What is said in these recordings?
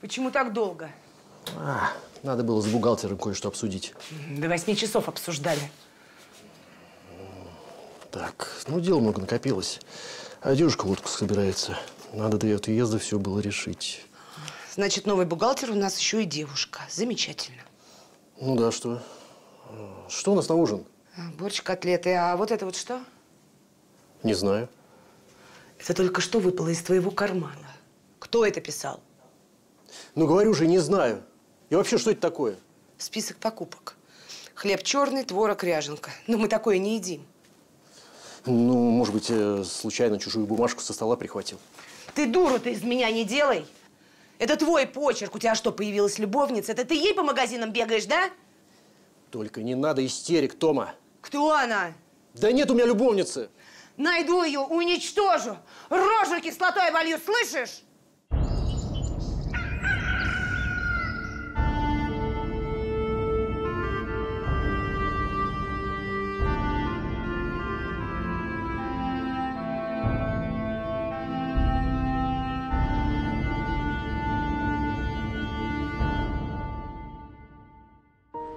Почему так долго? Надо было с бухгалтером кое-что обсудить. До 8 часов обсуждали. Так, ну дел много накопилось. А девушка в отпуск собирается. Надо до ее отъезда все было решить. Значит, новый бухгалтер у нас еще и девушка. Замечательно. Ну да, что? Что у нас на ужин? Борщ, котлеты. А вот это вот что? Не знаю. Это только что выпало из твоего кармана. Кто это писал? Ну, говорю же, не знаю. И вообще, что это такое? Список покупок. Хлеб черный, творог, ряженка. Но мы такое не едим. Ну, может быть, случайно чужую бумажку со стола прихватил. Ты дуру-то из меня не делай. Это твой почерк. У тебя что, появилась любовница? Это ты ей по магазинам бегаешь, да? Только не надо истерик, Тома. Кто она? Да нет у меня любовницы. Найду ее, уничтожу. Рожу кислотой волью, слышишь?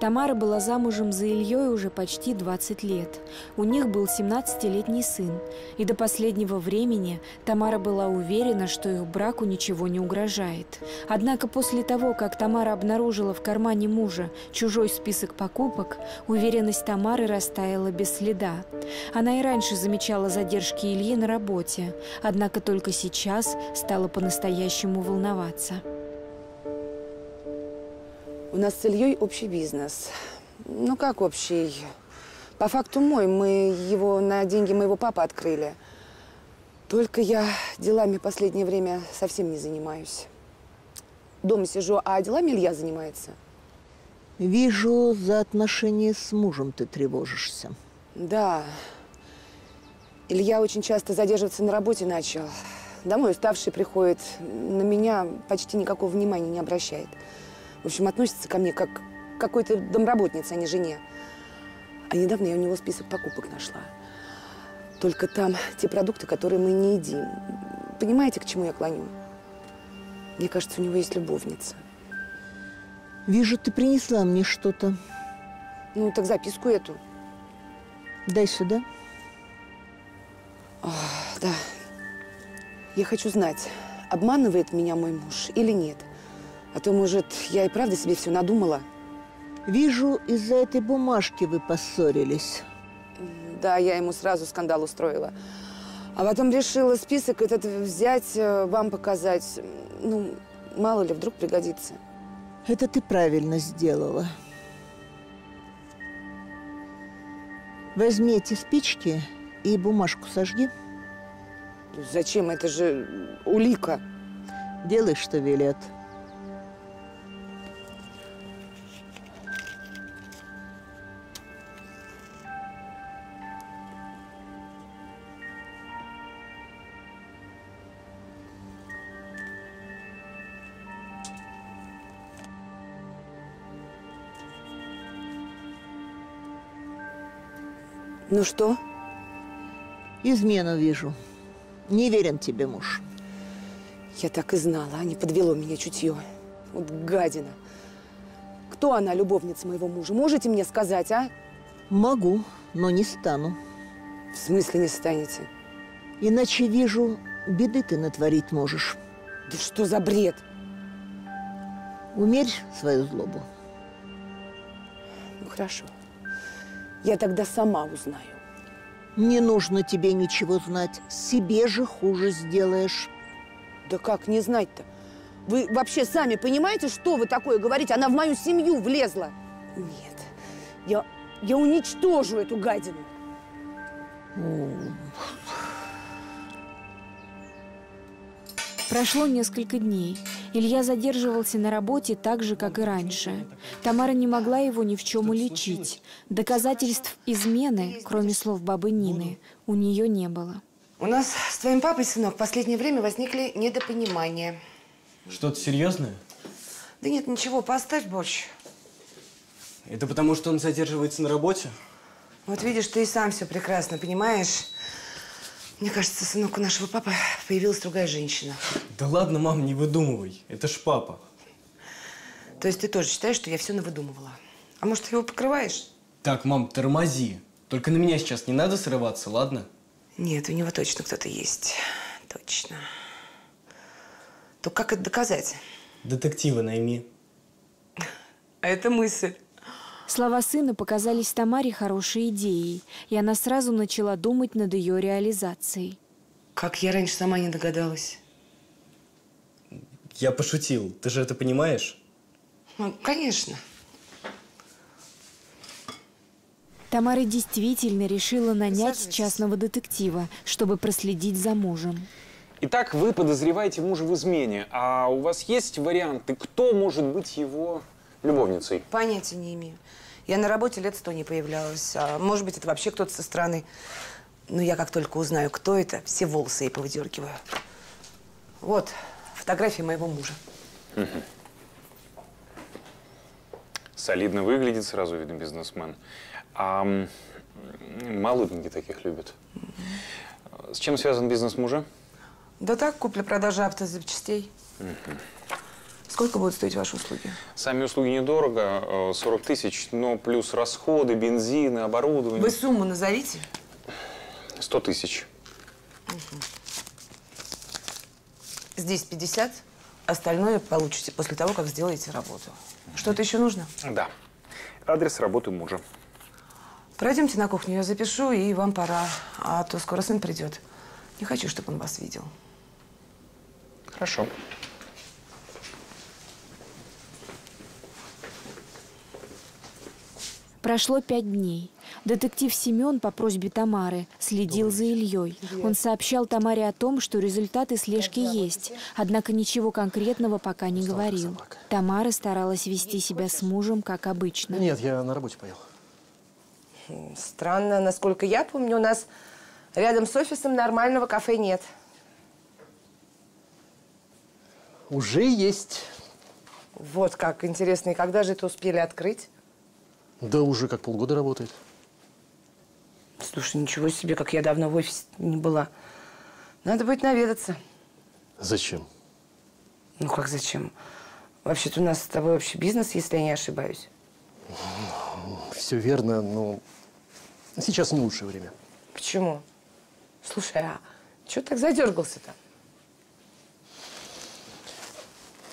Тамара была замужем за Ильей уже почти 20 лет. У них был 17-летний сын. И до последнего времени Тамара была уверена, что их браку ничего не угрожает. Однако после того, как Тамара обнаружила в кармане мужа чужой список покупок, уверенность Тамары растаяла без следа. Она и раньше замечала задержки Ильи на работе, однако только сейчас стала по-настоящему волноваться. У нас с Ильей общий бизнес. Ну, как общий? По факту мой. Мы его на деньги моего папы открыли. Только я делами последнее время совсем не занимаюсь. Дома сижу, а делами Илья занимается. Вижу, за отношения с мужем ты тревожишься. Да. Илья очень часто задерживаться на работе начал. Домой уставший приходит. На меня почти никакого внимания не обращает. В общем, относится ко мне как к какой-то домработнице, а не жене. А недавно я у него список покупок нашла. Только там те продукты, которые мы не едим. Понимаете, к чему я клоню? Мне кажется, у него есть любовница. Вижу, ты принесла мне что-то. Ну, так записку эту. Дай сюда. Да. Я хочу знать, обманывает меня мой муж или нет. А то, может, я и правда себе все надумала. Вижу, из-за этой бумажки вы поссорились. Да, я ему сразу скандал устроила. А потом решила список этот взять, вам показать. Ну, мало ли, вдруг пригодится. Это ты правильно сделала. Возьми эти спички и бумажку сожги. Зачем? Это же улика. Делай, что велят. Ну что? Измену вижу. Не верен тебе муж. Я так и знала, не подвело меня чутье. Вот гадина. Кто она, любовница моего мужа? Можете мне сказать, а? Могу, но не стану. В смысле не станете? Иначе, вижу, беды ты натворить можешь. Да что за бред? Умерь свою злобу. Ну, хорошо. Я тогда сама узнаю. Не нужно тебе ничего знать. Себе же хуже сделаешь. Да как не знать-то? Вы вообще сами понимаете, что вы такое говорите? Она в мою семью влезла. Нет, я уничтожу эту гадину. Прошло несколько дней. Илья задерживался на работе так же, как и раньше. Тамара не могла его ни в чем уличить. Доказательств измены, кроме слов бабы Нины, у нее не было. У нас с твоим папой, сынок, в последнее время возникли недопонимания. Что-то серьезное? Да нет, ничего, поставь борщ. Это потому, что он задерживается на работе? Вот видишь, ты и сам все прекрасно понимаешь. Мне кажется, сынок, у нашего папы появилась другая женщина. Да ладно, мам, не выдумывай. Это ж папа. То есть ты тоже считаешь, что я все навыдумывала? А может, ты его покрываешь? Так, мам, тормози. Только на меня сейчас не надо срываться, ладно? Нет, у него точно кто-то есть. Точно. То как это доказать? Детектива найми. А это мысль. Слова сына показались Тамаре хорошей идеей, и она сразу начала думать над ее реализацией. Как я раньше сама не догадалась. Я пошутил. Ты же это понимаешь? Ну, конечно. Тамара действительно решила нанять Присаживайтесь. частного детектива, чтобы проследить за мужем. Итак, вы подозреваете мужа в измене, а у вас есть варианты, кто может быть его любовницей? Понятия не имею. Я на работе лет 100 не появлялась. А может быть, это вообще кто-то со стороны. Но я как только узнаю, кто это, все волосы ей повыдергиваю. Вот фотография моего мужа. Солидно выглядит, сразу видно бизнесмен. А молоденькие таких любят. С чем связан бизнес мужа? Да так, купля-продажа автозапчастей. Сколько будут стоить ваши услуги? Сами услуги недорого, 40 тысяч, но плюс расходы, бензин, оборудование. Вы сумму назовите. 100 тысяч. Здесь 50, остальное получите после того, как сделаете работу. Что-то еще нужно? Да. Адрес работы мужа. Пройдемте на кухню, я запишу, и вам пора. А то скоро сын придет. Не хочу, чтобы он вас видел. Хорошо. Прошло 5 дней. Детектив Семен по просьбе Тамары следил за Ильей. Он сообщал Тамаре о том, что результаты слежки есть, однако ничего конкретного пока не говорил. Тамара старалась вести себя с мужем, как обычно. Нет, я на работе поел. Странно, насколько я помню, у нас рядом с офисом нормального кафе нет. Уже есть. Вот как интересно. И когда же это успели открыть? Да уже как полгода работает. Слушай, ничего себе, как я давно в офисе не была. Надо будет наведаться. Зачем? Ну как зачем? Вообще-то у нас с тобой общий бизнес, если я не ошибаюсь. Все верно, но сейчас не лучшее время. Почему? Слушай, а чего ты так задергался-то?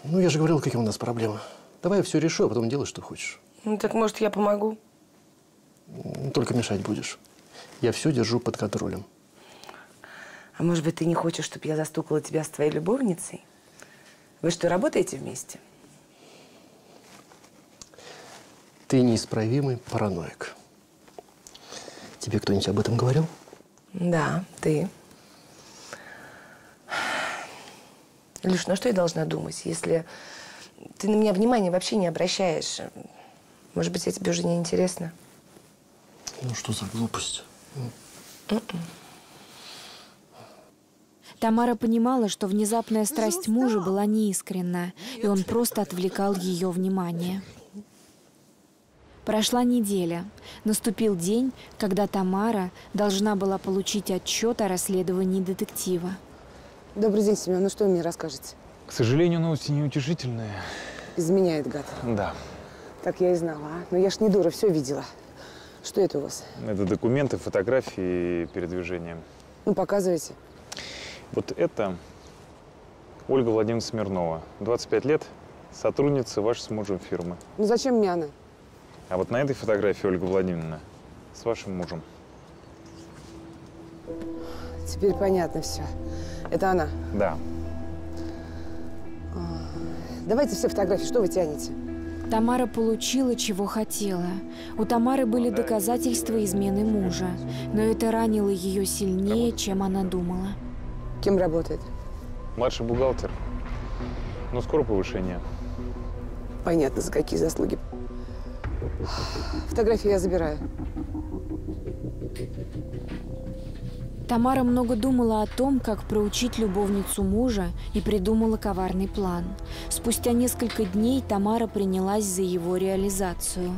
Ну, я же говорил, какие у нас проблемы. Давай я все решу, а потом делай, что хочешь. Ну так, может, я помогу? Только мешать будешь. Я все держу под контролем. А может быть, ты не хочешь, чтобы я застукала тебя с твоей любовницей? Вы что, работаете вместе? Ты неисправимый параноик. Тебе кто-нибудь об этом говорил? Да, ты. Илюш, ну что я должна думать, если ты на меня внимания вообще не обращаешь? Может быть, я тебе уже не интересна? Ну, что за глупость? Тамара понимала, что внезапная страсть мужа была неискренна, и он просто отвлекал ее внимание. Прошла неделя. Наступил день, когда Тамара должна была получить отчет о расследовании детектива. Добрый день, Семен. Ну что вы мне расскажете? К сожалению, новости неутешительные. Изменяет гад. Да. Так я и знала, а? Но я ж не дура, все видела. Что это у вас? Это документы, фотографии и передвижения. Ну, показывайте. Вот это Ольга Владимировна Смирнова, 25 лет, сотрудница вашей с мужем фирмы. Ну, зачем мне она? А вот на этой фотографии Ольга Владимировна с вашим мужем. Теперь понятно все. Это она. Да. Давайте все фотографии, что вы тянете? Тамара получила, чего хотела. У Тамары были доказательства измены мужа, но это ранило ее сильнее, чем она думала. Кем работает? Младший бухгалтер. Но скоро повышение. Понятно, за какие заслуги. Фотографии я забираю. Тамара много думала о том, как проучить любовницу мужа, и придумала коварный план. Спустя несколько дней Тамара принялась за его реализацию.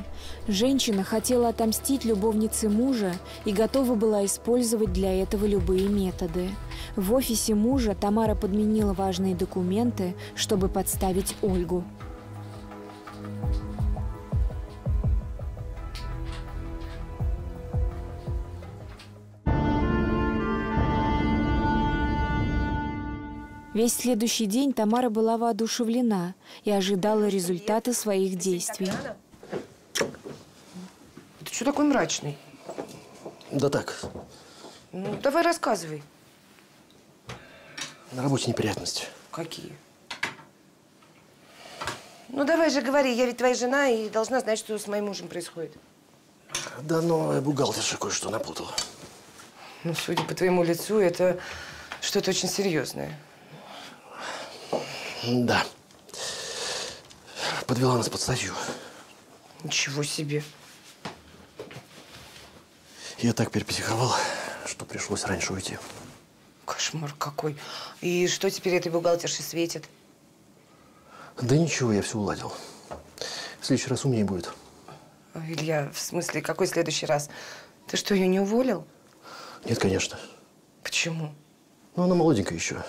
Женщина хотела отомстить любовнице мужа и готова была использовать для этого любые методы. В офисе мужа Тамара подменила важные документы, чтобы подставить Ольгу. Весь следующий день Тамара была воодушевлена и ожидала результата своих действий. Ты что такой мрачный? Да так, Ну, давай рассказывай. на работе неприятности. Какие? Ну, давай же говори, я ведь твоя жена и должна знать, что с моим мужем происходит. Да новая бухгалтерша кое-что напутала. Ну, судя по твоему лицу, это что-то очень серьезное. Да. Подвела нас под статью. Ничего себе. Я так перепсиховал, что пришлось раньше уйти. Кошмар какой. И что теперь этой бухгалтерше светит? Да ничего, я все уладил. В следующий раз умнее будет. Илья, в смысле, какой следующий раз? Ты что, ее не уволил? Нет, конечно. Почему? Но она молоденькая еще.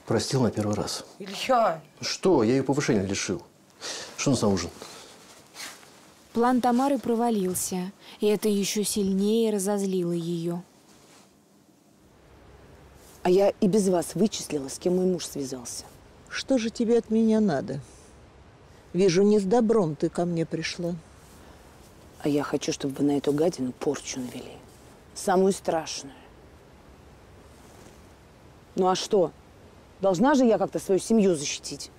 Простил на первый раз. Илья! Что? Я ее повышения лишил. Что у нас на ужин? План Тамары провалился, и это еще сильнее разозлило ее. А я и без вас вычислила, с кем мой муж связался. Что же тебе от меня надо? Вижу, не с добром ты ко мне пришла. А я хочу, чтобы вы на эту гадину порчу навели. Самую страшную. Ну а что? Должна же я как-то свою семью защитить.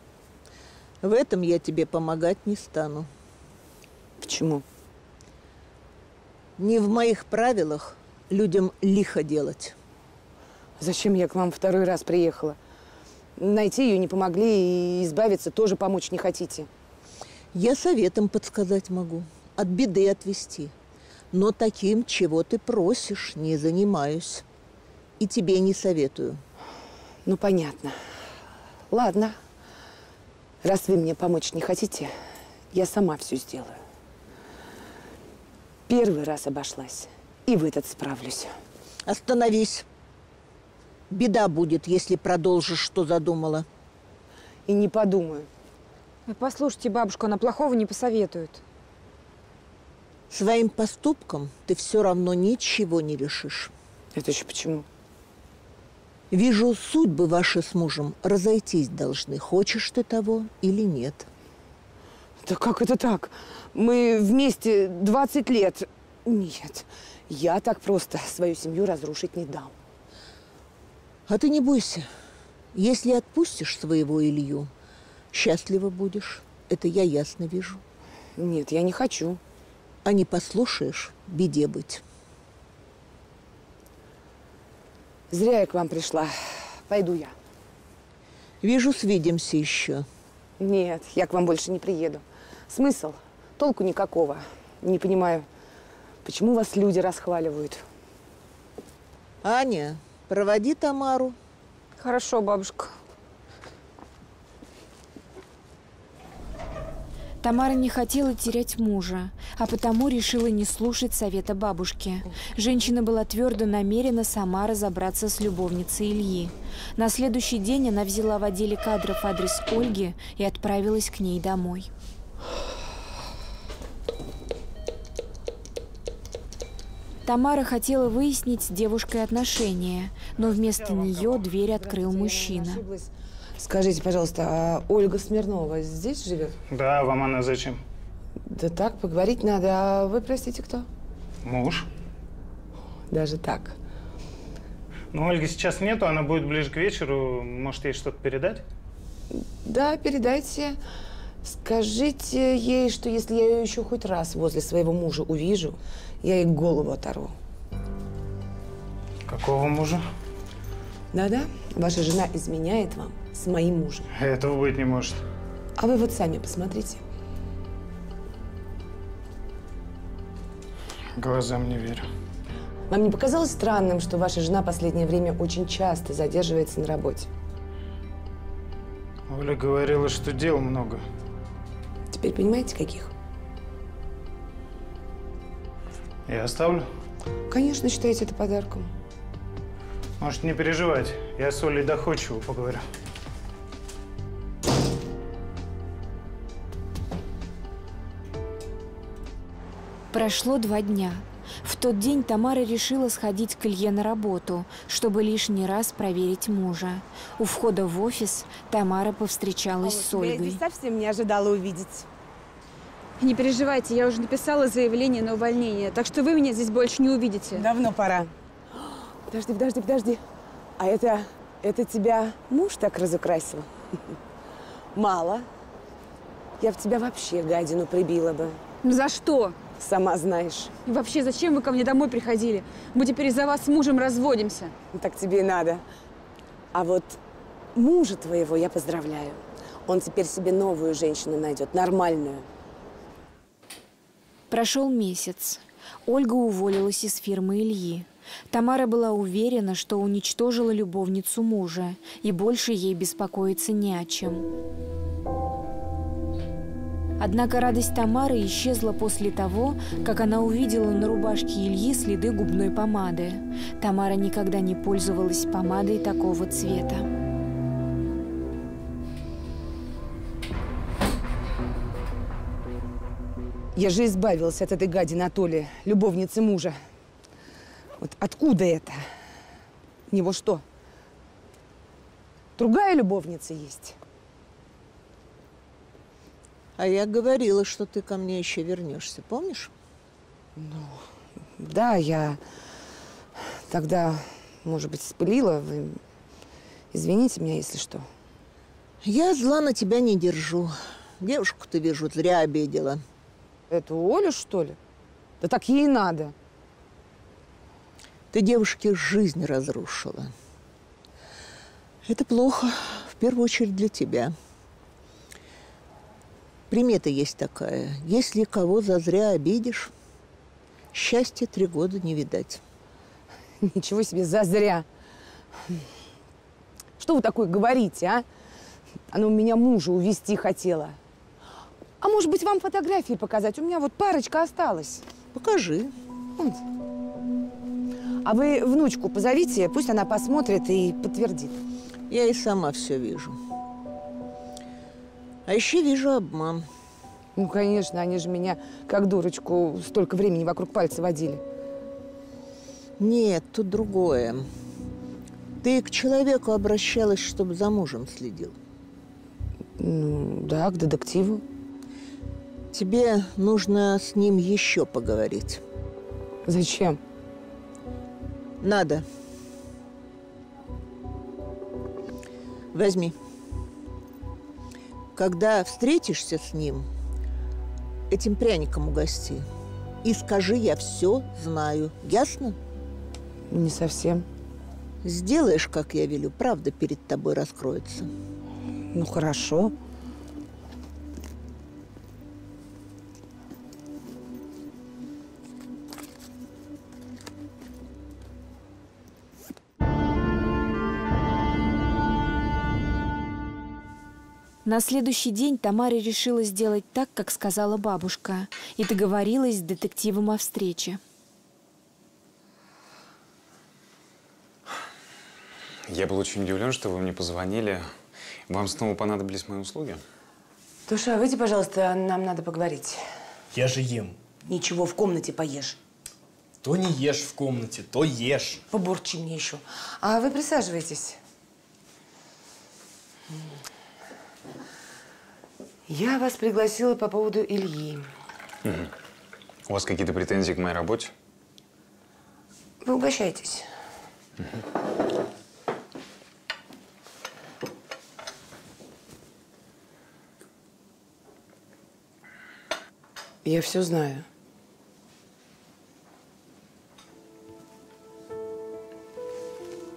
В этом я тебе помогать не стану. Почему? Не в моих правилах людям лихо делать. Зачем я к вам второй раз приехала? Найти ее не помогли, и избавиться тоже помочь не хотите. Я советом подсказать могу, от беды отвести. Но таким, чего ты просишь, не занимаюсь. И тебе не советую. Ну, понятно. Ладно. Раз вы мне помочь не хотите, я сама все сделаю. Первый раз обошлась, и в этот справлюсь. Остановись. Беда будет, если продолжишь, что задумала. И не подумаю. Послушайте, бабушка, она плохого не посоветует. Своим поступком ты все равно ничего не решишь. Это еще почему? Вижу, судьбы ваши с мужем разойтись должны. Хочешь ты того или нет? Да как это так? Мы вместе 20 лет. Нет, я так просто свою семью разрушить не дам. А ты не бойся. Если отпустишь своего Илью, счастлива будешь. Это я ясно вижу. Нет, я не хочу. А не послушаешь, беде быть. Зря я к вам пришла. Пойду я. Вижу, свидимся еще. Нет, я к вам больше не приеду. Смысл? Толку никакого. Не понимаю, почему вас люди расхваливают. Аня, проводи Тамару. Хорошо, бабушка. Тамара не хотела терять мужа, а потому решила не слушать совета бабушки. Женщина была твердо намерена сама разобраться с любовницей Ильи. На следующий день она взяла в отделе кадров адрес Ольги и отправилась к ней домой. Тамара хотела выяснить с девушкой отношения, но вместо нее дверь открыл мужчина. Скажите, пожалуйста, а Ольга Смирнова здесь живет? Да, вам она зачем? Да так, поговорить надо. А вы, простите, кто? Муж. Даже так. Ну, Ольги сейчас нету, она будет ближе к вечеру. Может, ей что-то передать? Да, передайте. Скажите ей, что если я ее еще хоть раз возле своего мужа увижу, я ей голову оторву. Какого мужа? Да-да, ваша жена изменяет вам с моим мужем. Этого быть не может. А вы вот сами посмотрите. Глазам не верю. Вам не показалось странным, что ваша жена в последнее время очень часто задерживается на работе? Оля говорила, что дел много. Теперь понимаете, каких? Я оставлю? Конечно, считаете это подарком. Может, не переживать. Я с Олей доходчиво поговорю. Прошло 2 дня. В тот день Тамара решила сходить к Илье на работу, чтобы лишний раз проверить мужа. У входа в офис Тамара повстречалась с Ольгой. Я здесь совсем не ожидала увидеть. Не переживайте, я уже написала заявление на увольнение, так что вы меня здесь больше не увидите. Давно пора. Подожди. А это тебя муж так разукрасил? Мало. Я в тебя вообще гадину прибила бы. Ну за что? Сама знаешь. И вообще, зачем вы ко мне домой приходили? Мы теперь из-за вас с мужем разводимся. Так тебе и надо. А вот мужа твоего я поздравляю. Он теперь себе новую женщину найдет, нормальную. Прошел месяц. Ольга уволилась из фирмы Ильи. Тамара была уверена, что уничтожила любовницу мужа, и больше ей беспокоиться не о чем. Однако радость Тамары исчезла после того, как она увидела на рубашке Ильи следы губной помады. Тамара никогда не пользовалась помадой такого цвета. Я же избавилась от этой гадины от Оли, любовницы мужа. Вот откуда это? У него что? Другая любовница есть? А я говорила, что ты ко мне еще вернешься, помнишь? Да, я тогда, может быть, спылила. Вы извините меня, если что. Я зла на тебя не держу. Девушку-то, вижу, зря обидела. Эту Олю, что ли? Да так ей и надо. Ты девушке жизнь разрушила. Это плохо, в первую очередь для тебя. Примета есть такая. Если кого зазря обидишь, счастья 3 года не видать. Ничего себе, зазря. Что вы такое говорите, а? Она у меня мужа увезти хотела. А может быть, вам фотографии показать? У меня вот парочка осталась. Покажи. А вы внучку позовите, пусть она посмотрит и подтвердит. Я и сама все вижу. А еще вижу обман. Ну, конечно, они же меня, как дурочку, столько времени вокруг пальца водили. Нет, тут другое. Ты к человеку обращалась, чтобы за мужем следил. Ну, да, к детективу. Тебе нужно с ним еще поговорить. Зачем? Надо. Возьми. Когда встретишься с ним, этим пряником угости. И скажи, я все знаю. Ясно? Не совсем. Сделаешь, как я велю, правда перед тобой раскроется. Ну, хорошо. На следующий день Тамара решила сделать так, как сказала бабушка, и договорилась с детективом о встрече. Я был очень удивлен, что вы мне позвонили. Вам снова понадобились мои услуги? Туша, выйди, пожалуйста, нам надо поговорить. Я же ем. Ничего, в комнате поешь. То не ешь в комнате, то ешь. Побурчи мне еще. А вы присаживайтесь. Я вас пригласила по поводу Ильи. У вас какие-то претензии к моей работе? Вы угощайтесь. Я все знаю.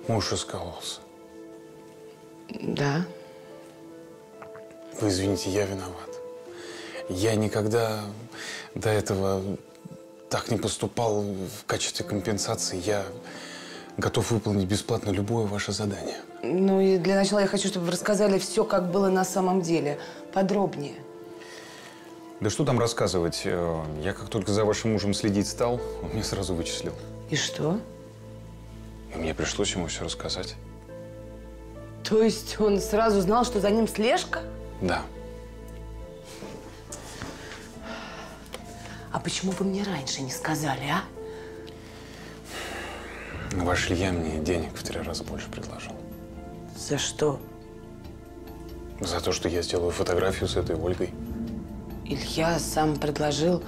Муж раскололся. Да. Вы извините, я виноват. Я никогда до этого так не поступал в качестве компенсации. Я готов выполнить бесплатно любое ваше задание. Ну и для начала я хочу, чтобы вы рассказали все, как было на самом деле. Подробнее. Да что там рассказывать? Я как только за вашим мужем следить стал, он меня сразу вычислил. И что? И мне пришлось ему все рассказать. То есть он сразу знал, что за ним слежка? Да. А почему вы мне раньше не сказали, а? Ваш Илья мне денег в 3 раза больше предложил. За что? За то, что я сделаю фотографию с этой Ольгой. Илья сам предложил.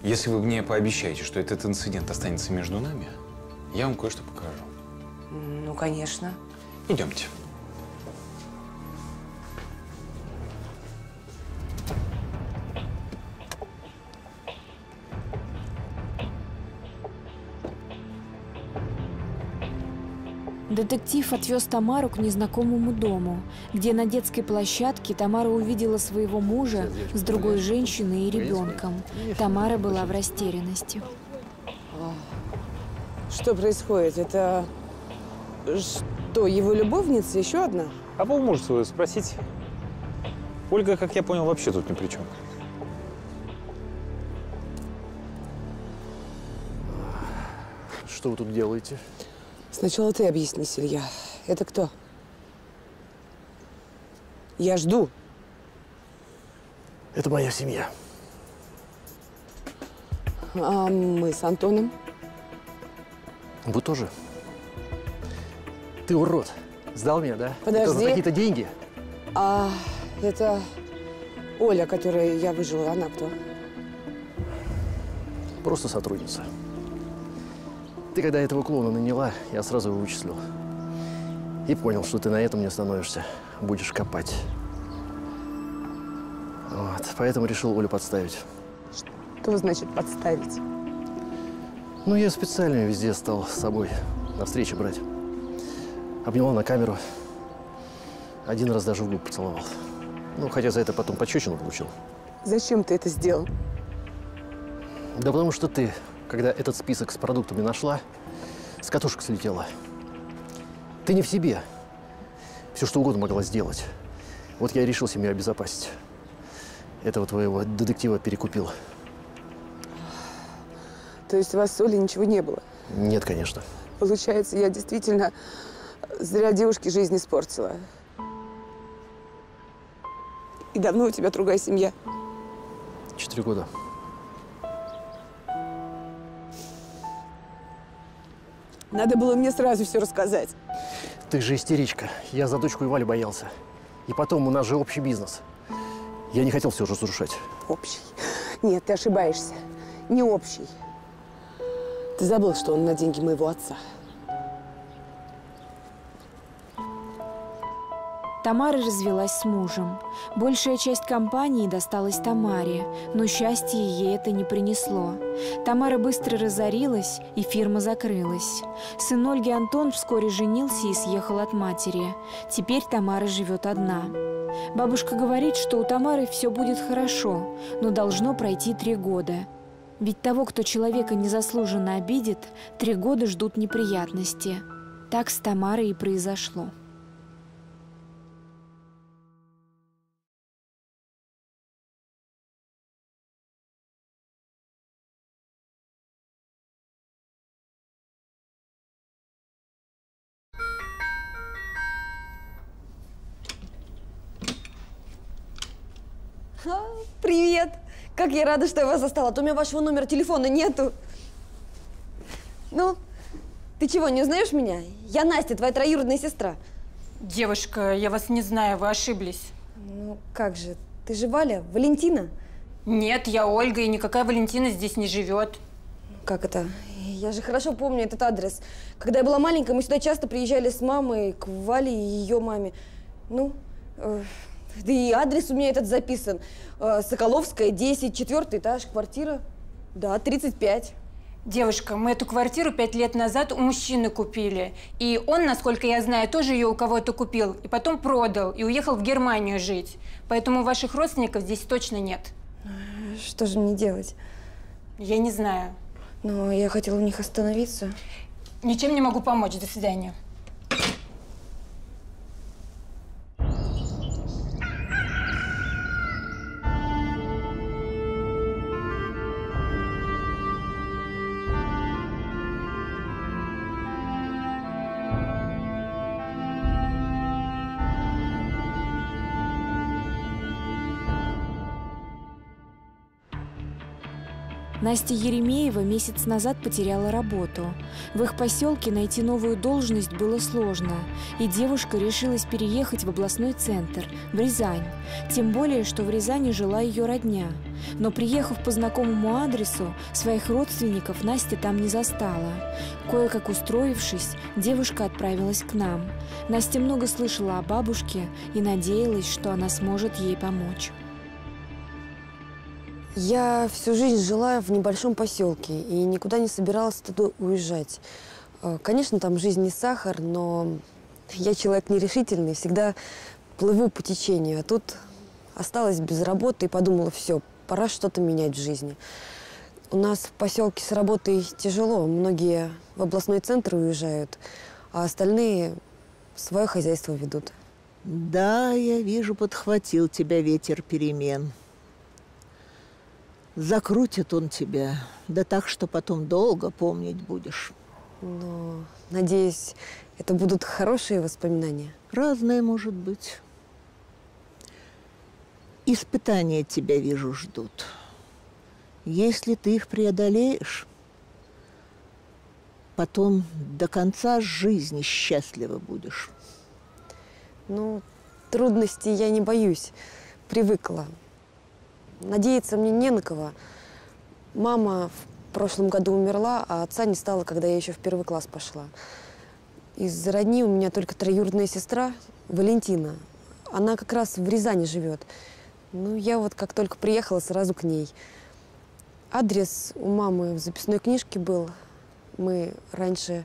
Если вы мне пообещаете, что этот инцидент останется между нами, я вам кое-что покажу. Ну, конечно. Идемте. Детектив отвез Тамару к незнакомому дому, где на детской площадке Тамара увидела своего мужа с другой женщиной и ребенком. Тамара была в растерянности. Что происходит? Это что, его любовница еще одна? А вы у мужа своего спросите. Ольга, как я понял, вообще тут ни при чем. Что вы тут делаете? Сначала ты объяснись, Илья. Это кто? Я жду. Это моя семья. А мы с Антоном? Вы тоже? Ты урод. Сдал меня, да? Подожди. Это за какие-то деньги? А это Оля, которой я выжила. Она кто? Просто сотрудница. Ты когда этого клоуна наняла, я сразу его вычислил. И понял, что ты на этом не остановишься. Будешь копать. Вот. Поэтому решил Олю подставить. Что значит подставить? Ну, я специально везде стал с собой на встречи брать. Обняла на камеру. 1 раз даже в губы поцеловал. Ну, хотя за это потом пощечину получил. Зачем ты это сделал? Да потому что ты, когда этот список с продуктами нашла, с катушек слетела. Ты не в себе. Все, что угодно могла сделать. Вот я и решил семью обезопасить. Этого твоего детектива перекупил. То есть у вас с Олей ничего не было? Нет, конечно. Получается, я действительно зря девушке жизнь испортила. И давно у тебя другая семья? 4 года. Надо было мне сразу все рассказать. Ты же истеричка. Я за дочку и Валю боялся. И потом, у нас же общий бизнес. Я не хотел все разрушать. Общий? Нет, ты ошибаешься. Не общий. Ты забыл, что он на деньги моего отца. Тамара развелась с мужем. Большая часть компании досталась Тамаре, но счастья ей это не принесло. Тамара быстро разорилась, и фирма закрылась. Сын Ольги Антон вскоре женился и съехал от матери. Теперь Тамара живет одна. Бабушка говорит, что у Тамары все будет хорошо, но должно пройти 3 года. Ведь того, кто человека незаслуженно обидит, 3 года ждут неприятности. Так с Тамарой и произошло. Привет! Как я рада, что я вас застала. А то у меня вашего номера телефона нету. Ну, ты чего, не узнаешь меня? Я Настя, твоя троюродная сестра. Девушка, я вас не знаю, вы ошиблись. Ну, как же? Ты же Валя, Валентина? Нет, я Ольга, и никакая Валентина здесь не живет. Как это? Я же хорошо помню этот адрес. Когда я была маленькая, мы сюда часто приезжали с мамой к Вале и ее маме. Ну, да и адрес у меня этот записан. Соколовская, 10, 4-й этаж, квартира. Да, 35. Девушка, мы эту квартиру 5 лет назад у мужчины купили. И он, насколько я знаю, тоже ее у кого-то купил. И потом продал, и уехал в Германию жить. Поэтому ваших родственников здесь точно нет. Что же мне делать? Я не знаю. Но я хотела у них остановиться. Ничем не могу помочь. До свидания. Настя Еремеева месяц назад потеряла работу. В их поселке найти новую должность было сложно, и девушка решилась переехать в областной центр, в Рязань. Тем более, что в Рязани жила ее родня. Но приехав по знакомому адресу, своих родственников Настя там не застала. Кое-как устроившись, девушка отправилась к нам. Настя много слышала о бабушке и надеялась, что она сможет ей помочь. Я всю жизнь жила в небольшом поселке и никуда не собиралась туда уезжать. Конечно, там жизнь не сахар, но я человек нерешительный, всегда плыву по течению. А тут осталась без работы и подумала, все, пора что-то менять в жизни. У нас в поселке с работой тяжело, многие в областной центр уезжают, а остальные свое хозяйство ведут. Да, я вижу, подхватил тебя ветер перемен. Закрутит он тебя, да так, что потом долго помнить будешь. Но, надеюсь, это будут хорошие воспоминания. Разное может быть. Испытания тебя, вижу, ждут. Если ты их преодолеешь, потом до конца жизни счастлива будешь. Ну, трудностей я не боюсь, привыкла. Надеяться мне не на кого. Мама в прошлом году умерла, а отца не стало, когда я еще в 1 класс пошла. Из родни у меня только троюродная сестра Валентина. Она как раз в Рязани живет. Ну, я вот как только приехала, сразу к ней. Адрес у мамы в записной книжке был. Мы раньше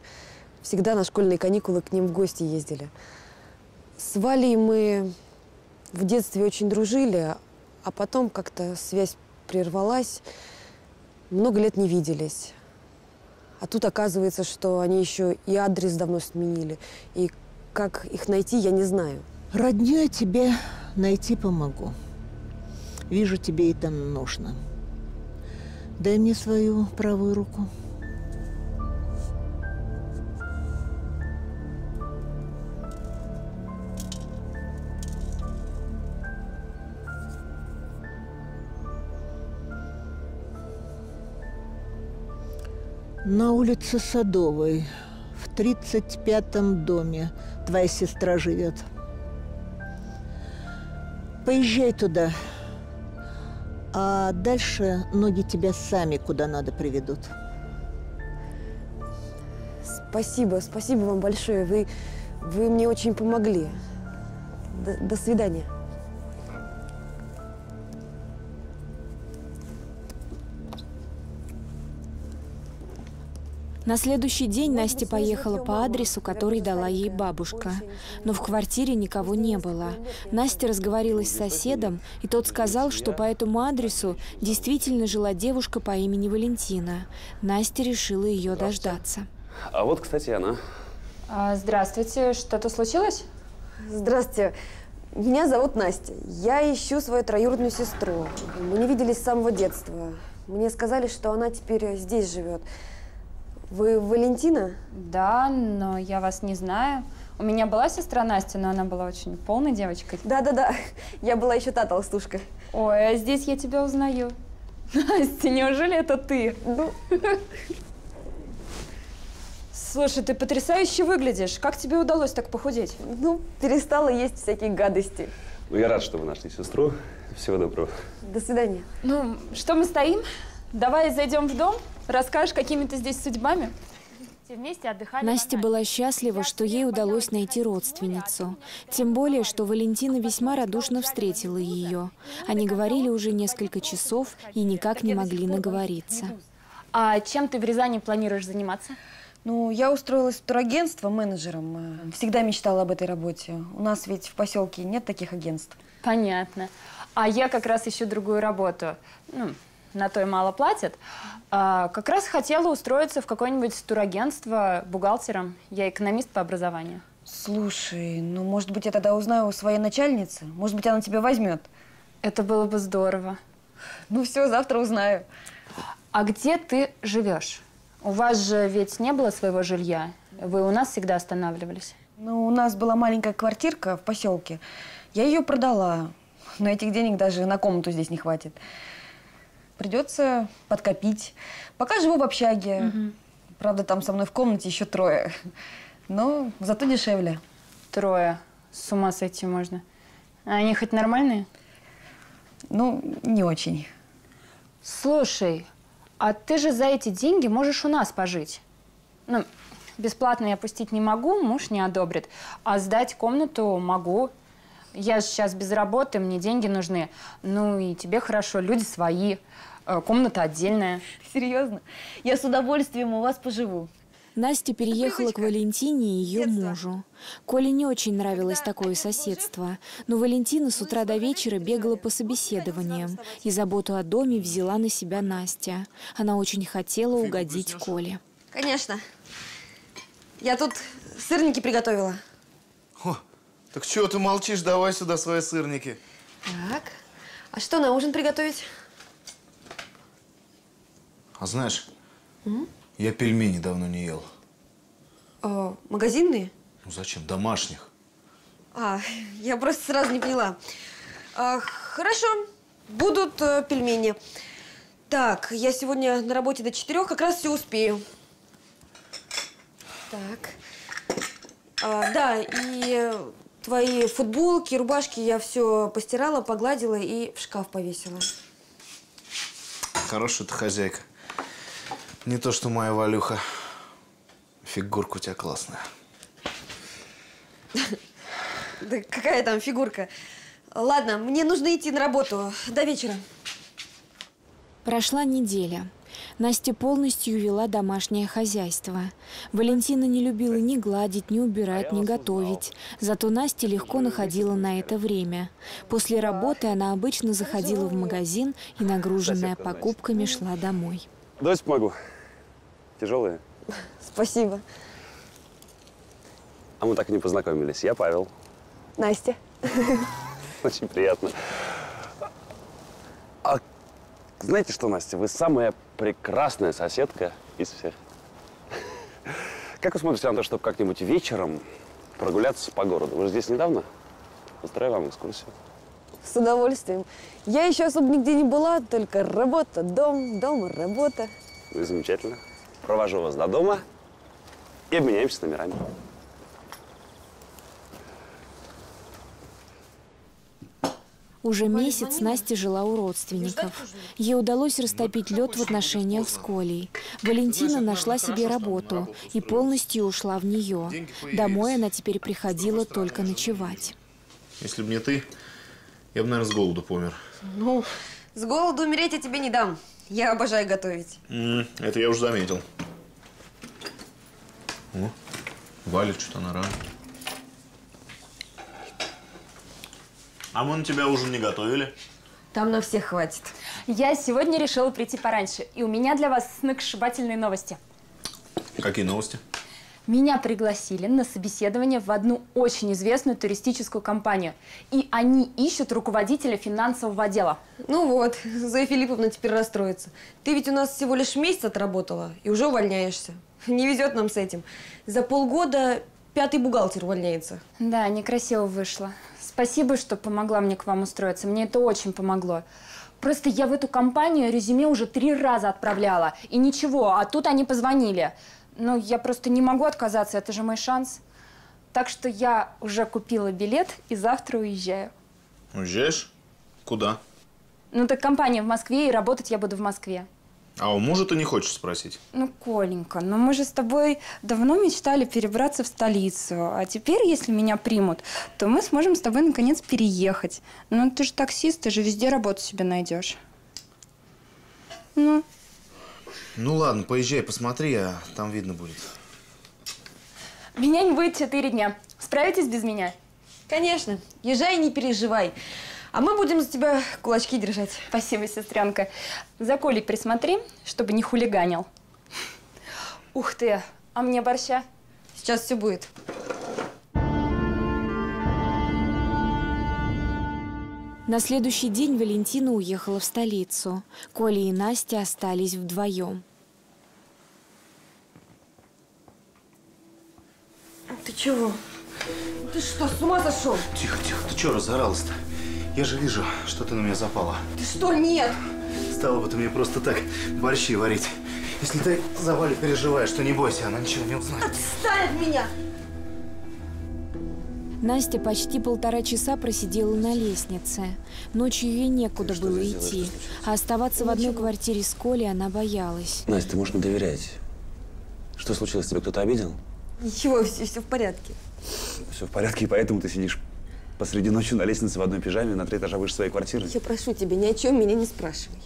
всегда на школьные каникулы к ним в гости ездили. С Валей мы в детстве очень дружили, а потом как-то связь прервалась, много лет не виделись. А тут оказывается, что они еще и адрес давно сменили. И как их найти, я не знаю. Родню я тебе найти помогу. Вижу, тебе это нужно. Дай мне свою правую руку. На улице Садовой, в 35-м доме, твоя сестра живет. Поезжай туда, а дальше ноги тебя сами куда надо приведут. Спасибо, спасибо вам большое. Вы мне очень помогли. До свидания. На следующий день Настя поехала по адресу, который дала ей бабушка. Но в квартире никого не было. Настя разговорилась с соседом, и тот сказал, что по этому адресу действительно жила девушка по имени Валентина. Настя решила ее дождаться. А вот, кстати, она. Здравствуйте. Что-то случилось? Здравствуйте. Меня зовут Настя. Я ищу свою троюродную сестру. Мы не виделись с самого детства. Мне сказали, что она теперь здесь живет. Вы Валентина? Да, но я вас не знаю. У меня была сестра Настя, но она была очень полной девочкой. Да-да-да, я была еще та толстушка. Ой, а здесь я тебя узнаю. Настя, неужели это ты? Ну. Слушай, ты потрясающе выглядишь. Как тебе удалось так похудеть? Ну, перестала есть всякие гадости. Ну, я рад, что вы нашли сестру. Всего доброго. До свидания. Ну, что мы стоим? Давай зайдем в дом. Расскажешь, какими ты здесь судьбами? Все вместе отдыхали. Настя была счастлива, что ей удалось найти родственницу. Тем более, что Валентина весьма радушно встретила ее. Они говорили уже несколько часов и никак не могли наговориться. А чем ты в Рязани планируешь заниматься? Ну, я устроилась в турагентство менеджером. Всегда мечтала об этой работе. У нас ведь в поселке нет таких агентств. Понятно. А я как раз ищу другую работу. Ну, на то и мало платят. Как раз хотела устроиться в какое-нибудь турагентство бухгалтером. Я экономист по образованию. Слушай, ну, может быть, я тогда узнаю у своей начальницы? Может быть, она тебя возьмет? Это было бы здорово. Ну, все, завтра узнаю. А где ты живешь? У вас же ведь не было своего жилья. Вы у нас всегда останавливались. Ну, у нас была маленькая квартирка в поселке. Я ее продала. Но этих денег даже на комнату здесь не хватит. придется подкопить. Пока живу в общаге. Правда, там со мной в комнате еще 3. Но зато дешевле. 3. С ума сойти можно. А они хоть нормальные? Ну, не очень. Слушай, а ты же за эти деньги можешь у нас пожить. Ну, бесплатно я пустить не могу, муж не одобрит. А сдать комнату могу. Я сейчас без работы, мне деньги нужны. Ну и тебе хорошо, люди свои, комната отдельная. Серьезно? Я с удовольствием у вас поживу. Настя переехала к Валентине и ее мужу. Коле не очень нравилось такое соседство, но Валентина с утра до вечера бегала по собеседованиям, и заботу о доме взяла на себя Настя. Она очень хотела угодить Коле. Конечно. Я тут сырники приготовила. О, так чего ты молчишь? Давай сюда свои сырники. Так, а что на ужин приготовить? А знаешь, я пельмени давно не ел. Магазинные? Ну зачем? Домашних. Я просто сразу не поняла. Хорошо, будут пельмени. Так, я сегодня на работе до 4, как раз все успею. Так. Да, и твои футболки, рубашки я все постирала, погладила и в шкаф повесила. Хорошая ты хозяйка. Не то, что моя Валюха. Фигурка у тебя классная. Да какая там фигурка? Ладно, мне нужно идти на работу. До вечера. Прошла неделя. Настя полностью вела домашнее хозяйство. Валентина не любила ни гладить, ни убирать, ни готовить. Зато Настя легко находила на это время. После работы она обычно заходила в магазин и, нагруженная покупками, шла домой. Давайте помогу. Тяжелые? Спасибо. А мы так и не познакомились. Я Павел. Настя. Очень приятно. А знаете что, Настя, вы самая прекрасная соседка из всех. Как вы смотрите на то, чтобы как-нибудь вечером прогуляться по городу? Вы же здесь недавно? Устрою вам экскурсию. С удовольствием. Я еще особо нигде не была, только работа, дом, дом, работа. Ну и замечательно. Провожу вас до дома и обменяемся номерами. Уже месяц Настя жила у родственников. Ей удалось растопить лед в отношениях с Колей. Валентина нашла себе работу и полностью ушла в нее. Домой она теперь приходила только ночевать. Если бы не ты, я бы, наверное, с голоду помер. Ну, с голоду умереть я тебе не дам. Я обожаю готовить. Это я уже заметил. О, Валя что-то на рано. А мы на тебя ужин не готовили? Там на всех хватит. Я сегодня решила прийти пораньше, и у меня для вас сногсшибательные новости. Какие новости? Меня пригласили на собеседование в одну очень известную туристическую компанию. И они ищут руководителя финансового отдела. Ну вот, Зоя Филипповна теперь расстроится. Ты ведь у нас всего лишь месяц отработала и уже увольняешься. Не везет нам с этим. За полгода 5-й бухгалтер увольняется. Да, некрасиво вышло. Спасибо, что помогла мне к вам устроиться. Мне это очень помогло. Просто я в эту компанию резюме уже 3 раза отправляла. И ничего, а тут они позвонили. Но я просто не могу отказаться, это же мой шанс. Так что я уже купила билет и завтра уезжаю. Уезжаешь? Куда? Ну так компания в Москве, и работать я буду в Москве. А у мужа ты не хочешь спросить? Ну, Коленька, ну мы же с тобой давно мечтали перебраться в столицу. А теперь, если меня примут, то мы сможем с тобой наконец переехать. Ну, ты же таксист, ты же везде работу себе найдешь. Ну? Ну ладно, поезжай, посмотри, а там видно будет. Меня не будет 4 дня. Справитесь без меня? Конечно. Езжай, не переживай. А мы будем за тебя кулачки держать. Спасибо, сестренка. За Колей присмотри, чтобы не хулиганил. Ух ты, а мне борща? Сейчас все будет. На следующий день Валентина уехала в столицу. Коля и Настя остались вдвоем. Ты чего? Ты что, с ума сошел? Тихо, тихо, ты чего разоралась-то? Я же вижу, что ты на меня запала. Ты что, нет? С стала бы ты мне просто так борщи варить. Если ты за Валю переживаешь, то не бойся, она ничего не узнает. Отстань от меня! Настя почти 1,5 часа просидела на лестнице. Ночью ей некуда было идти, а оставаться в одной квартире с Колей она боялась. Настя, ты можешь мне доверять. Что случилось? Тебя кто-то обидел? Ничего, все в порядке. Все в порядке, и поэтому ты сидишь посреди ночи на лестнице в одной пижаме на 3 этажа выше своей квартиры? Я прошу тебя, ни о чем меня не спрашивай.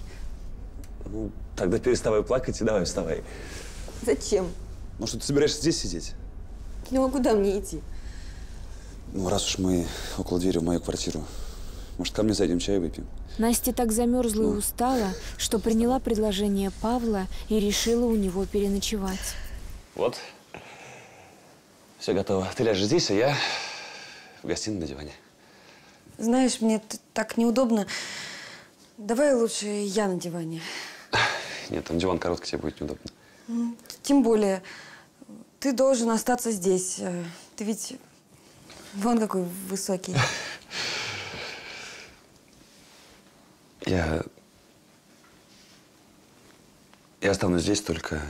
Ну, тогда переставай плакать и давай вставай. Зачем? Ну что, ты собираешься здесь сидеть? Ну а куда мне идти? Ну, раз уж мы около двери в мою квартиру, может, ко мне зайдем, чай выпьем? Настя так замерзла и устала, что приняла предложение Павла и решила у него переночевать. Вот. Все готово. Ты ляжешь здесь, а я в гостиной на диване. Знаешь, мне так неудобно. Давай лучше я на диване. Нет, там диван короткий, тебе будет неудобно. Тем более, ты должен остаться здесь. Ты ведь вон какой высокий. Я останусь здесь только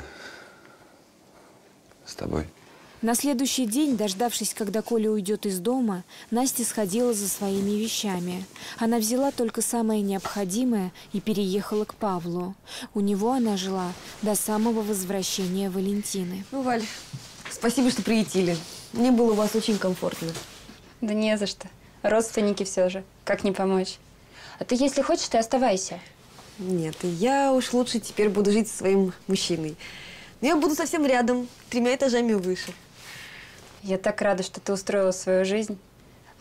с тобой. На следующий день, дождавшись, когда Коля уйдет из дома, Настя сходила за своими вещами. Она взяла только самое необходимое и переехала к Павлу. У него она жила до самого возвращения Валентины. Ну, Валь, спасибо, что приютили. Мне было у вас очень комфортно. Да не за что. Родственники все же. Как не помочь? А ты, если хочешь, ты оставайся. Нет, я уж лучше теперь буду жить со своим мужчиной. Но я буду совсем рядом, 3 этажами выше. Я так рада, что ты устроила свою жизнь.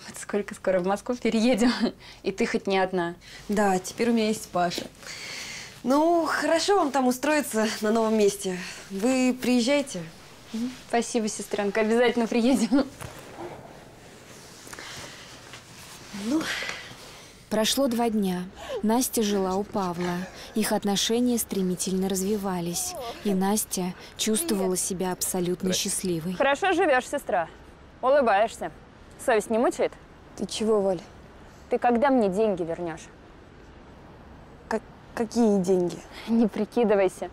Вот скоро в Москву переедем. И ты хоть не одна. Да, теперь у меня есть Паша. Ну, хорошо вам там устроиться на новом месте. Вы приезжайте. Спасибо, сестренка. Обязательно приедем. Ну... Прошло 2 дня. Настя жила у Павла. Их отношения стремительно развивались. И Настя чувствовала себя абсолютно счастливой. Хорошо живешь, сестра. Улыбаешься. Совесть не мучает? Ты чего, Валь? Ты когда мне деньги вернешь? Какие деньги? Не прикидывайся.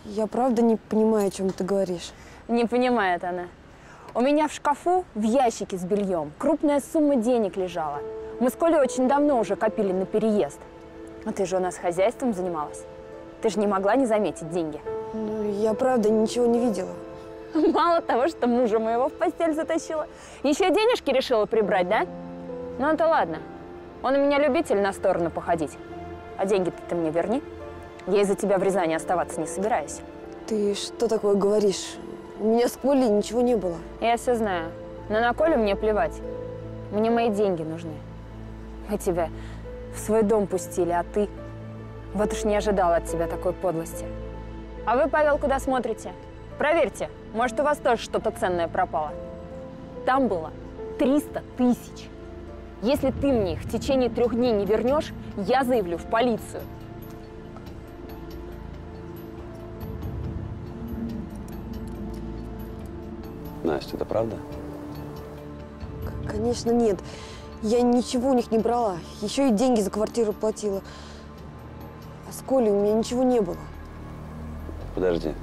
Я правда не понимаю, о чем ты говоришь. Не понимает она. У меня в шкафу, в ящике с бельем, крупная сумма денег лежала. Мы с Колей очень давно уже копили на переезд. А ты же у нас хозяйством занималась. Ты же не могла не заметить деньги. Ну, я правда ничего не видела. Мало того, что мужа моего в постель затащила, еще и денежки решила прибрать, да? Ну это ладно. Он у меня любитель на сторону походить. А деньги-то ты мне верни. Я из-за тебя в Рязани оставаться не собираюсь. Ты что такое говоришь? У меня с Колей ничего не было. Я все знаю. Но на Колю мне плевать. Мне мои деньги нужны. Мы тебя в свой дом пустили, а ты… Вот уж не ожидала от тебя такой подлости. А вы, Павел, куда смотрите? Проверьте, может, у вас тоже что-то ценное пропало. Там было 300 000. Если ты мне их в течение 3 дней не вернешь, я заявлю в полицию. Настя, это правда? Конечно, нет. Я ничего у них не брала. Еще и деньги за квартиру платила. А с Колей у меня ничего не было. Подожди.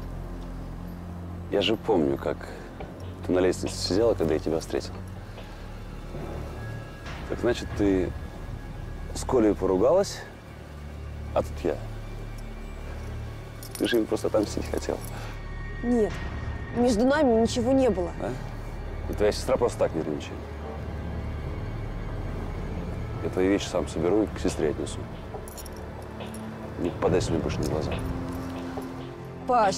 Я же помню, как ты на лестнице сидела, когда я тебя встретил. Так значит, ты с Колей поругалась, а тут я. Ты же им просто отомстить хотел. Нет, между нами ничего не было. А? И твоя сестра просто так нервничает. Я твои вещи сам соберу и к сестре отнесу. Не попадайся мне больше на глаза. Паш.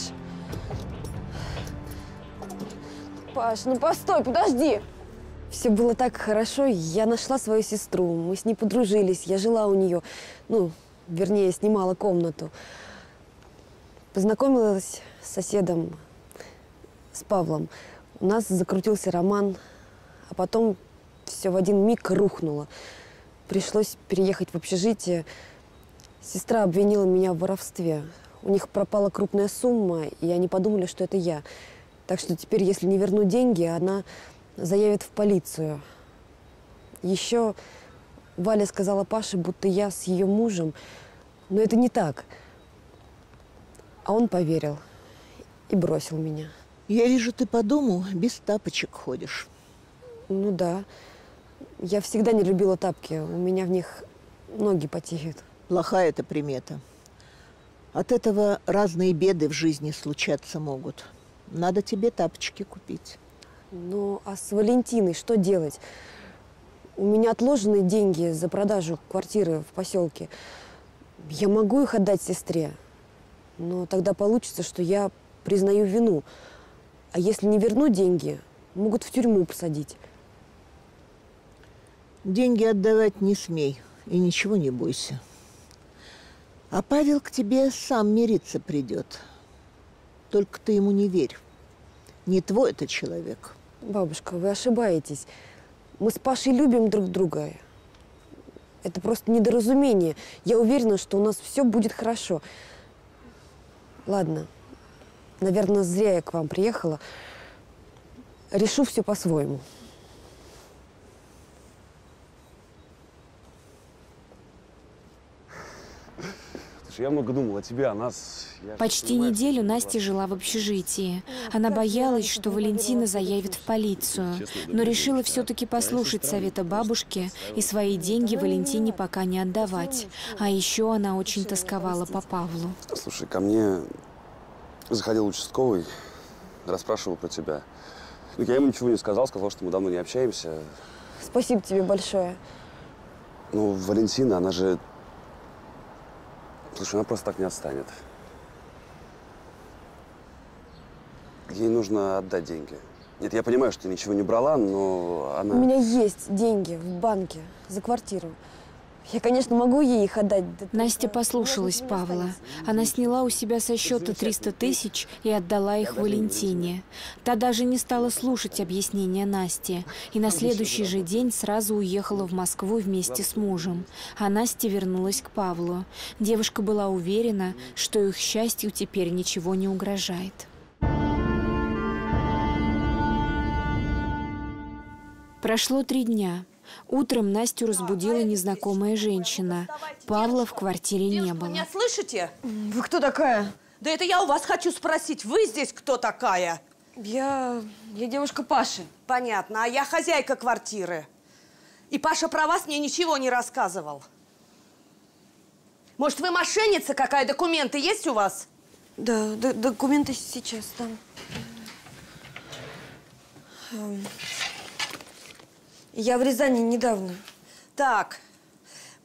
Паш, ну постой, подожди. Все было так хорошо. Я нашла свою сестру. Мы с ней подружились. Я жила у нее. Ну, вернее, снимала комнату. Познакомилась с соседом, с Павлом. У нас закрутился роман. А потом все в один миг рухнуло. Пришлось переехать в общежитие. Сестра обвинила меня в воровстве. У них пропала крупная сумма, и они подумали, что это я. Так что теперь, если не верну деньги, она заявит в полицию. Еще Валя сказала Паше, будто я с ее мужем Но это не так. А он поверил и бросил меня. Я вижу, ты по дому без тапочек ходишь. Ну да. Я всегда не любила тапки. У меня в них ноги потеют. Плохая это примета. От этого разные беды в жизни случаться могут. Надо тебе тапочки купить. Ну, а с Валентиной что делать? У меня отложены деньги за продажу квартиры в поселке. Я могу их отдать сестре, но тогда получится, что я признаю вину. А если не верну деньги, могут в тюрьму посадить. Деньги отдавать не смей и ничего не бойся. А Павел к тебе сам мириться придет. Только ты ему не верь. Не твой это человек. Бабушка, вы ошибаетесь. Мы с Пашей любим друг друга. Это просто недоразумение. Я уверена, что у нас все будет хорошо. Ладно. Наверное, зря я к вам приехала. Решу все по-своему. Я много думал о тебе, о нас. Почти неделю Настя жила в общежитии. Она боялась, что Валентина заявит в полицию, но решила все-таки послушать совета бабушки и свои деньги Валентине пока не отдавать. А еще она очень тосковала по Павлу. Слушай, ко мне заходил участковый, расспрашивал про тебя. Я ему ничего не сказал, сказал, что мы давно не общаемся. Спасибо тебе большое. Ну, Валентина, она же… Слушай, она просто так не отстанет. Ей нужно отдать деньги. Нет, я понимаю, что ты ничего не брала, но она… У меня есть деньги в банке за квартиру. Я, конечно, могу ей их отдать. Настя послушалась Павла. Она сняла у себя со счета 300 тысяч и отдала их Валентине. Та даже не стала слушать объяснения Насти. И на следующий же день сразу уехала в Москву вместе с мужем. А Настя вернулась к Павлу. Девушка была уверена, что их счастью теперь ничего не угрожает. Прошло 3 дня. Утром Настю разбудила незнакомая женщина. Павла в квартире не было. Вы меня слышите? Вы кто такая? Да это я у вас хочу спросить. Вы здесь кто такая? Я девушка Паши. Понятно. А я хозяйка квартиры. И Паша про вас мне ничего не рассказывал. Может, вы мошенница какая? Документы есть у вас? Да, документы сейчас там. Я в Рязани недавно. Так,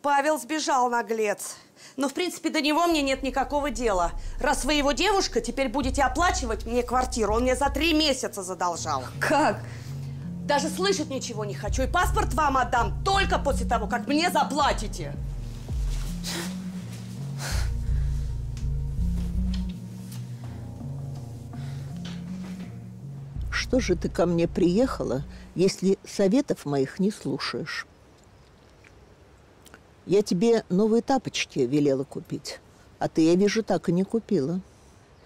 Павел сбежал, наглец. Но, в принципе, до него мне нет никакого дела. Раз вы его девушка, теперь будете оплачивать мне квартиру. Он мне за 3 месяца задолжал. Как? Даже слышать ничего не хочу. И паспорт вам отдам только после того, как мне заплатите. Что же ты ко мне приехала, если советов моих не слушаешь? Я тебе новые тапочки велела купить, а ты, я вижу, так и не купила.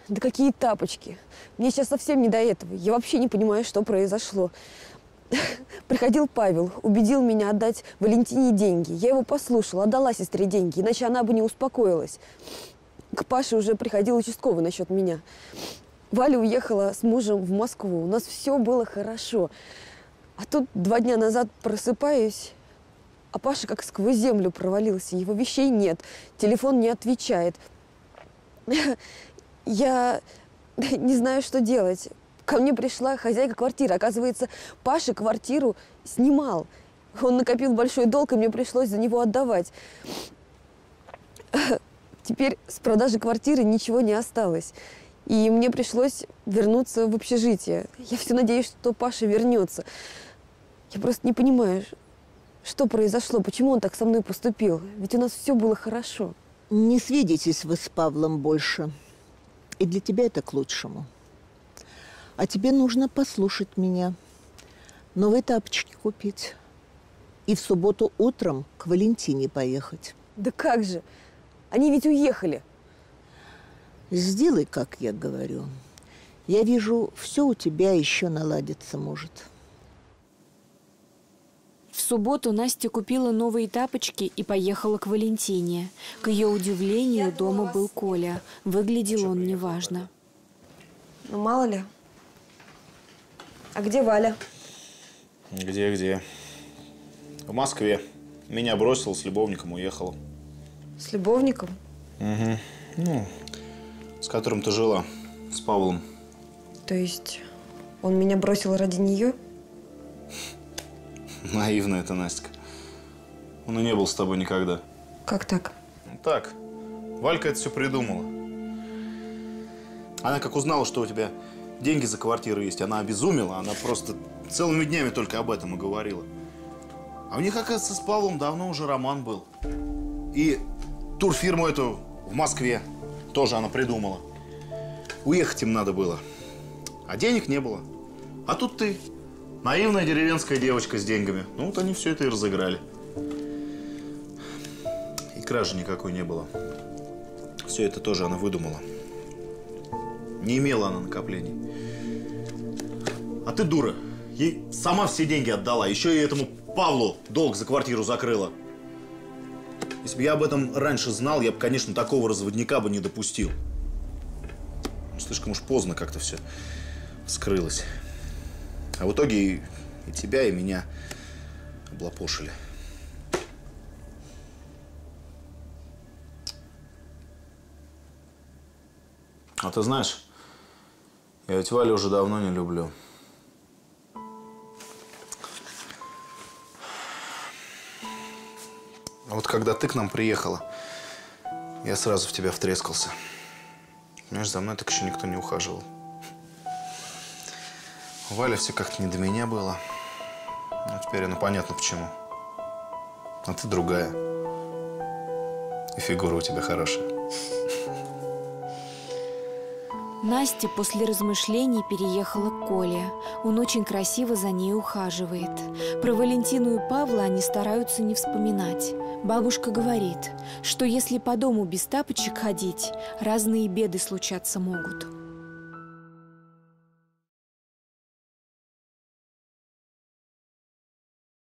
Да какие тапочки? Мне сейчас совсем не до этого. Я вообще не понимаю, что произошло. Приходил Павел, убедил меня отдать Валентине деньги. Я его послушала, отдала сестре деньги, иначе она бы не успокоилась. К Паше уже приходил участковый насчет меня. Валя уехала с мужем в Москву. У нас все было хорошо. А тут 2 дня назад просыпаюсь, а Паша как сквозь землю провалился. Его вещей нет, телефон не отвечает. Я не знаю, что делать. Ко мне пришла хозяйка квартиры. Оказывается, Паша квартиру снимал. Он накопил большой долг, и мне пришлось за него отдавать. Теперь с продажи квартиры ничего не осталось. И мне пришлось вернуться в общежитие. Я все надеюсь, что Паша вернется. Я просто не понимаю, что произошло, почему он так со мной поступил. Ведь у нас все было хорошо. Не свидитесь вы с Павлом больше. И для тебя это к лучшему. А тебе нужно послушать меня. Новые тапочки купить. И в субботу утром к Валентине поехать. Да как же? Они ведь уехали. Сделай, как я говорю. Я вижу, все у тебя еще наладиться может. В субботу Настя купила новые тапочки и поехала к Валентине. К ее удивлению, дома был Коля. Выглядел он неважно. Ну, мало ли. А где Валя? Где? В Москве. Меня бросил, с любовником уехала. С любовником? Угу. Ну, с которым ты жила, с Павлом. То есть он меня бросил ради нее? Наивная это, Настя. Он и не был с тобой никогда. Как так? Так. Валька это все придумала. Она как узнала, что у тебя деньги за квартиру есть, она обезумела. Она просто целыми днями только об этом и говорила. А у них, оказывается, с Павлом давно уже роман был. И турфирму эту в Москве тоже она придумала. Уехать им надо было. А денег не было. А тут ты, наивная деревенская девочка с деньгами. Ну вот они все это и разыграли. И кражи никакой не было. Все это тоже она выдумала. Не имела она накоплений. А ты дура. Ей сама все деньги отдала. Еще и этому Павлу долг за квартиру закрыла. Если бы я об этом раньше знал, я бы, конечно, такого разводника бы не допустил. Слишком уж поздно как-то все вскрылось. А в итоге и тебя, и меня облапошили. А ты знаешь, я ведь Валю уже давно не люблю. А вот когда ты к нам приехала, я сразу в тебя втрескался. Понимаешь, за мной так еще никто не ухаживал. У Вали все как-то не до меня было. Ну, теперь понятно почему. А ты другая. И фигура у тебя хорошая. Настя после размышлений переехала к Коле. Он очень красиво за ней ухаживает. Про Валентину и Павла они стараются не вспоминать. Бабушка говорит, что если по дому без тапочек ходить, разные беды случаться могут.